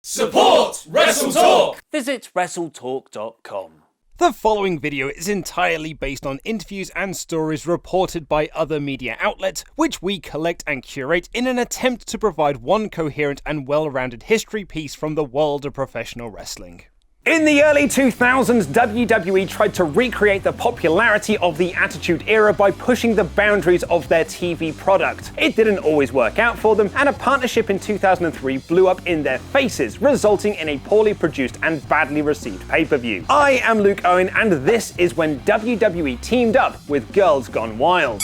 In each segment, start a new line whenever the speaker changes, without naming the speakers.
Support WrestleTalk!
Visit WrestleTalk.com.
The following video is entirely based on interviews and stories reported by other media outlets, which we collect and curate in an attempt to provide one coherent and well-rounded history piece from the world of professional wrestling.
In the early 2000s, WWE tried to recreate the popularity of the Attitude Era by pushing the boundaries of their TV product. It didn't always work out for them, and a partnership in 2003 blew up in their faces, resulting in a poorly produced and badly received pay-per-view. I am Luke Owen, and this is when WWE teamed up with Girls Gone Wild.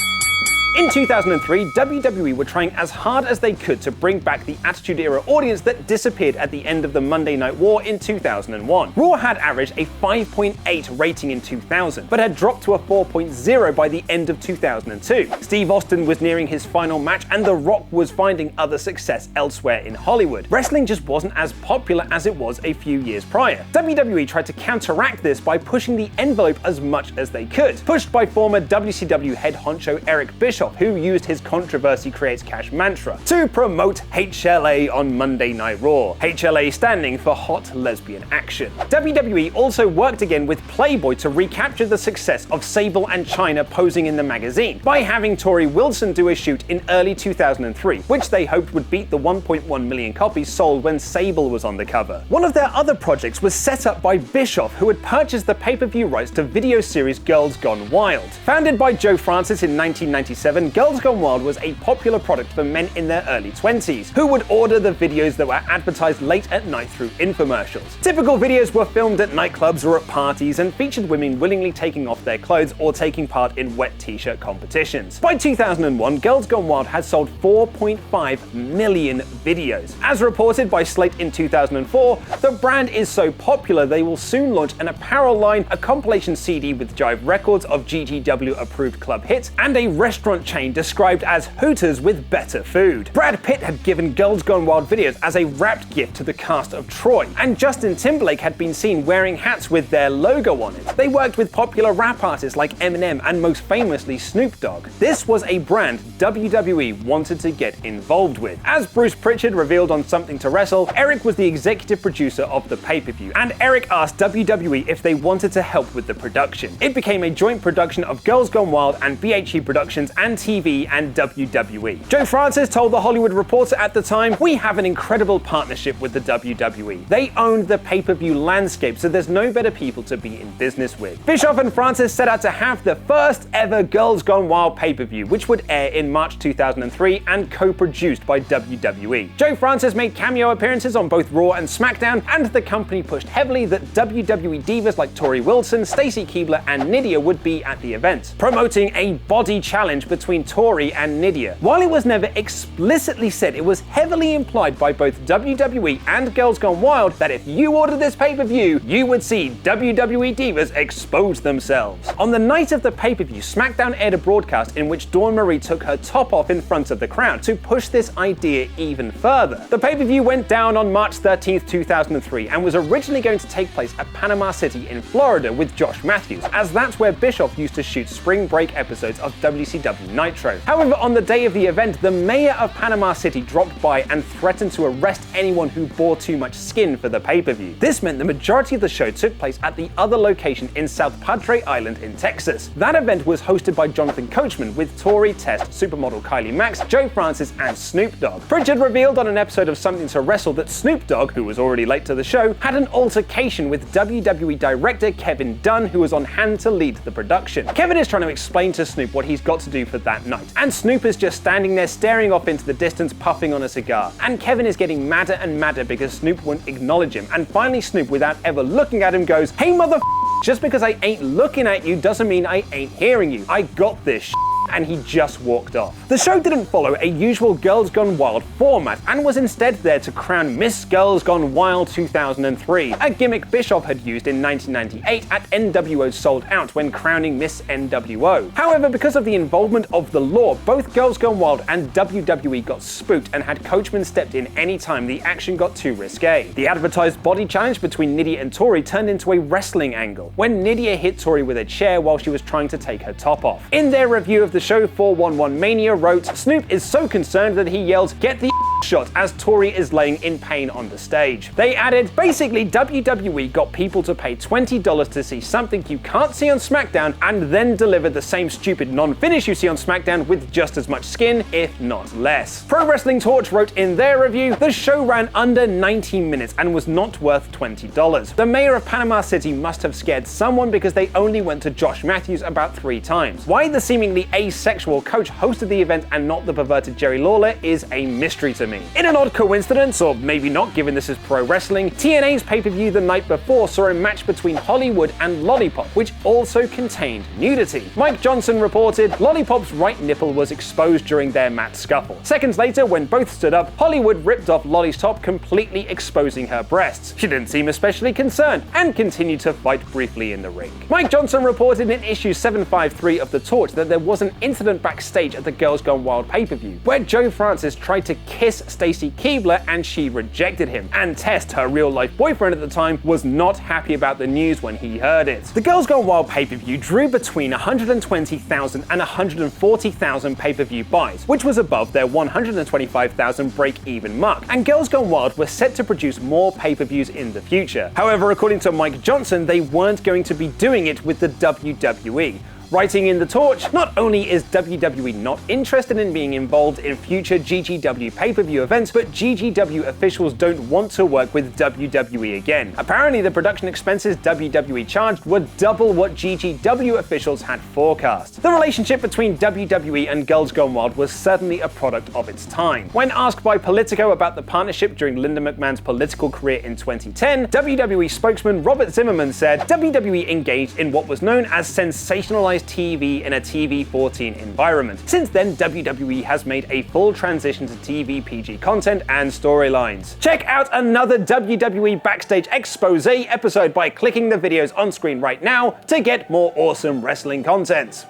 In 2003, WWE were trying as hard as they could to bring back the Attitude Era audience that disappeared at the end of the Monday Night War in 2001. Raw had averaged a 5.8 rating in 2000, but had dropped to a 4.0 by the end of 2002. Steve Austin was nearing his final match, and The Rock was finding other success elsewhere in Hollywood. Wrestling just wasn't as popular as it was a few years prior. WWE tried to counteract this by pushing the envelope as much as they could, pushed by former WCW head honcho Eric Bischoff, who used his controversy creates cash mantra to promote HLA on Monday Night Raw. HLA standing for Hot Lesbian Action. WWE also worked again with Playboy to recapture the success of Sable and Chyna posing in the magazine by having Tori Wilson do a shoot in early 2003, which they hoped would beat the 1.1 million copies sold when Sable was on the cover. One of their other projects was set up by Bischoff, who had purchased the pay-per-view rights to video series Girls Gone Wild. Founded by Joe Francis in 1997, Girls Gone Wild was a popular product for men in their early 20s, who would order the videos that were advertised late at night through infomercials. Typical videos were filmed at nightclubs or at parties and featured women willingly taking off their clothes or taking part in wet t-shirt competitions. By 2001, Girls Gone Wild had sold 4.5 million videos. As reported by Slate in 2004, the brand is so popular they will soon launch an apparel line, a compilation CD with Jive records of GGW-approved club hits, and a restaurant chain described as Hooters with better food. Brad Pitt had given Girls Gone Wild videos as a wrapped gift to the cast of Troy, and Justin Timberlake had been seen wearing hats with their logo on it. They worked with popular rap artists like Eminem and most famously Snoop Dogg. This was a brand WWE wanted to get involved with. As Bruce Pritchard revealed on Something to Wrestle, Eric was the executive producer of the pay-per-view, and Eric asked WWE if they wanted to help with the production. It became a joint production of Girls Gone Wild and BHE Productions and TV and WWE. Joe Francis told The Hollywood Reporter at the time, "We have an incredible partnership with the WWE. They own the pay-per-view landscape, so there's no better people to be in business with." Bischoff and Francis set out to have the first ever Girls Gone Wild pay-per-view, which would air in March 2003 and co-produced by WWE. Joe Francis made cameo appearances on both Raw and SmackDown, and the company pushed heavily that WWE divas like Tori Wilson, Stacy Keibler, and Nydia would be at the event, promoting a body challenge between Tori and Nydia. While it was never explicitly said, it was heavily implied by both WWE and Girls Gone Wild that if you ordered this pay-per-view, you would see WWE divas expose themselves. On the night of the pay-per-view, SmackDown aired a broadcast in which Dawn Marie took her top off in front of the crowd to push this idea even further. The pay-per-view went down on March 13th, 2003, and was originally going to take place at Panama City in Florida with Josh Matthews, as that's where Bischoff used to shoot spring break episodes of WCW Nitro. However, on the day of the event, the mayor of Panama City dropped by and threatened to arrest anyone who bore too much skin for the pay-per-view. This meant the majority of the show took place at the other location in South Padre Island in Texas. That event was hosted by Jonathan Coachman with Tori, Test, supermodel Kylie Max, Joe Francis, and Snoop Dogg. Pritchard revealed on an episode of Something to Wrestle that Snoop Dogg, who was already late to the show, had an altercation with WWE director Kevin Dunn, who was on hand to lead the production. Kevin is trying to explain to Snoop what he's got to do for that night, and Snoop is just standing there staring off into the distance, puffing on a cigar. And Kevin is getting madder and madder because Snoop won't acknowledge him, and finally Snoop, without ever looking at him, goes, "Hey mother, just because I ain't looking at you doesn't mean I ain't hearing you. I got this and he just walked off. The show didn't follow a usual Girls Gone Wild format and was instead there to crown Miss Girls Gone Wild 2003, a gimmick Bischoff had used in 1998 at NWO Sold Out when crowning Miss NWO. However, because of the involvement of the law, both Girls Gone Wild and WWE got spooked and had Coachman stepped in anytime the action got too risque. The advertised body challenge between Nydia and Tori turned into a wrestling angle, when Nydia hit Tori with a chair while she was trying to take her top off. In their review of the show, 411 Mania wrote, "Snoop is so concerned that he yells, 'Get the shot as Tori is laying in pain on the stage. They added, basically WWE got people to pay $20 to see something you can't see on SmackDown and then deliver the same stupid non-finish you see on SmackDown with just as much skin, if not less. Pro Wrestling Torch wrote in their review, the show ran under 90 minutes and was not worth $20. The mayor of Panama City must have scared someone because they only went to Josh Matthews about 3 times. Why the seemingly asexual coach hosted the event and not the perverted Jerry Lawler is a mystery to me. In an odd coincidence, or maybe not given this is pro wrestling, TNA's pay-per-view the night before saw a match between Hollywood and Lollipop, which also contained nudity. Mike Johnson reported, Lollipop's right nipple was exposed during their mat scuffle. Seconds later, when both stood up, Hollywood ripped off Lolly's top, completely exposing her breasts. She didn't seem especially concerned, and continued to fight briefly in the ring. Mike Johnson reported in issue 753 of The Torch that there was an incident backstage at the Girls Gone Wild pay-per-view, where Joe Francis tried to kiss Stacy Keibler and she rejected him, and Test, her real-life boyfriend at the time, was not happy about the news when he heard it. The Girls Gone Wild pay-per-view drew between 120,000 and 140,000 pay-per-view buys, which was above their 125,000 break-even mark, and Girls Gone Wild were set to produce more pay-per-views in the future. However, according to Mike Johnson, they weren't going to be doing it with the WWE. Writing in The Torch, not only is WWE not interested in being involved in future GGW pay-per-view events, but GGW officials don't want to work with WWE again. Apparently, the production expenses WWE charged were double what GGW officials had forecast. The relationship between WWE and Girls Gone Wild was certainly a product of its time. When asked by Politico about the partnership during Linda McMahon's political career in 2010, WWE spokesman Robert Zimmerman said, WWE engaged in what was known as sensationalized TV in a TV-14 environment. Since then, WWE has made a full transition to TV PG content and storylines. Check out another WWE Backstage Expose episode by clicking the videos on screen right now to get more awesome wrestling content.